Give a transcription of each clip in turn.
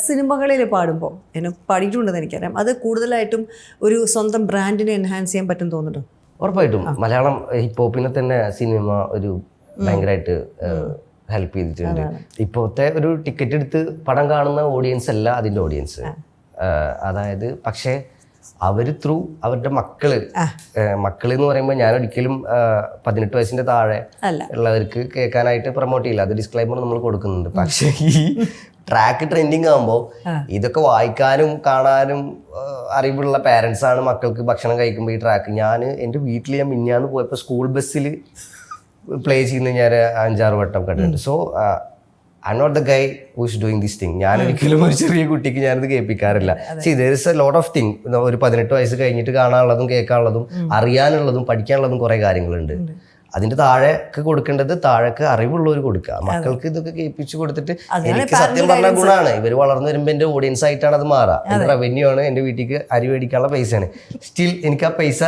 സിനിമകളിൽ പാടുമ്പോൾ എന്നെ പാടിയിട്ടുണ്ടെന്ന് എനിക്കറിയാം, അത് കൂടുതലായിട്ടും ഒരു സ്വന്തം ബ്രാൻഡിനെ എൻഹാൻസ് ചെയ്യാൻ പറ്റും തോന്നുന്നുണ്ടോ? ഉറപ്പായിട്ടും മലയാളം ഹിപ്പ് ഹോപ്പിനെ തന്നെ സിനിമ ഒരു ഭയങ്കരമായിട്ട് ഹെൽപ്പ് ചെയ്തിട്ടുണ്ട്. ഇപ്പോഴത്തെ ഒരു ടിക്കറ്റ് എടുത്ത് പടം കാണുന്ന ഓഡിയൻസ് അല്ല അതിൻ്റെ ഓഡിയൻസ്. അതായത് പക്ഷേ അവർ ത്രൂ അവരുടെ മക്കള് എന്ന് പറയുമ്പോൾ ഞാൻ ഒരിക്കലും 18 വയസ്സിന്റെ താഴെ ഉള്ളവർക്ക് കേൾക്കാനായിട്ട് പ്രൊമോട്ട് ചെയ്യില്ല, അത് ഡിസ്ക്ലൈമർ നമ്മൾ കൊടുക്കുന്നുണ്ട്. പക്ഷേ ഈ ട്രാക്ക് ട്രെൻഡിങ് ആകുമ്പോൾ ഇതൊക്കെ വായിക്കാനും കാണാനും അറിവുള്ള പാരൻസ് ആണ് മക്കൾക്ക് ഭക്ഷണം കഴിക്കുമ്പോൾ ഈ ട്രാക്ക്. ഞാൻ എൻ്റെ വീട്ടിൽ ഞാൻ മിന്നാന്ന് പോയപ്പോൾ സ്കൂൾ ബസ്സിൽ പ്ലേ ചെയ്യുന്ന ഞാൻ 5-6 വട്ടം കണ്ടിട്ടുണ്ട്. So I not the guy who is doing this thing. ഞാൻ ഒരിക്കലും ഒരു ചെറിയ കുട്ടിക്ക് ഞാനിത് കേൾപ്പിക്കാറില്ല. See there is a lot of thing. ഒരു 18 വയസ്സ് കഴിഞ്ഞിട്ട് കാണാനുള്ളതും കേൾക്കാനുള്ളതും അറിയാനുള്ളതും പഠിക്കാനുള്ളതും കുറേ കാര്യങ്ങളുണ്ട്. അതിന്റെ താഴേക്ക് കൊടുക്കേണ്ടത് താഴേക്ക് അറിവുള്ളവർ കൊടുക്കുക. മക്കൾക്ക് ഇതൊക്കെ കേൾപ്പിച്ചു കൊടുത്തിട്ട് എനിക്ക് സത്യം പറഞ്ഞ ഗുണമാണ്. ഇവർ വളർന്നു വരുമ്പോൾ എൻ്റെ ഓഡിയൻസ് ആയിട്ടാണ് അത് മാറുക. എൻ്റെ റവന്യൂ ആണ്, എൻ്റെ വീട്ടിലേക്ക് അരി മേടിക്കാനുള്ള പൈസയാണ്. സ്റ്റിൽ എനിക്ക് ആ പൈസ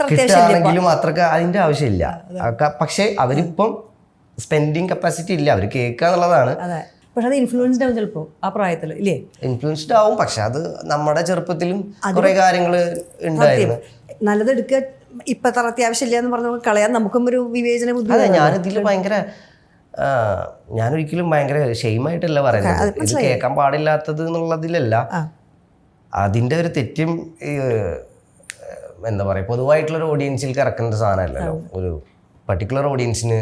കിട്ടുകയാണെങ്കിലും അത്രക്ക് അതിൻ്റെ ആവശ്യമില്ല. പക്ഷെ അവരിപ്പം സ്പെൻഡിങ് കപ്പാസിറ്റി ഇല്ല, അവർ കേൾക്കുക എന്നുള്ളതാണ്. പക്ഷെ അത് ഇൻഫ്ലുവൻസ്ഡ് ആവും ചിലപ്പോൾ ആ പ്രായത്തിൽ ഇല്ലേ? ഇൻഫ്ലുവൻസ്ഡ് ആവും. പക്ഷെ അത് നമ്മുടെ ചെറുപ്പത്തിലും കുറെ കാര്യങ്ങൾ ഉണ്ടായിരുന്നു. നല്ലത് എടുക്കുക, ഇപ്പൊ അത്ര അത്യാവശ്യമില്ല എന്ന് പറഞ്ഞ കളയാൻ നമുക്കും ഒരു വിവേചന ബുദ്ധി. അതെ, ഞാനിതിൽ ഭയങ്കര ഞാനൊരിക്കലും ഭയങ്കര ഷെയിമായിട്ടല്ല പറയുന്നത്. ഇത് കേൾക്കാൻ പാടില്ലാത്തത് എന്നുള്ളതിലല്ല, അതിൻ്റെ ഒരു തെറ്റും എന്താ പറയുക പൊതുവായിട്ടുള്ളൊരു ഓഡിയൻസിലേക്ക് ഇറക്കുന്ന സാധനമല്ലല്ലോ, ഒരു പർട്ടിക്കുലർ ഓഡിയൻസിന്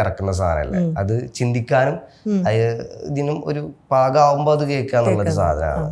ഇറക്കുന്ന സാധനമല്ലേ. അത് ചിന്തിക്കാനും ഇതിനും ഒരു പാകമാകുമ്പോൾ അത് കേൾക്കുക എന്നുള്ളൊരു സാധനമാണ്.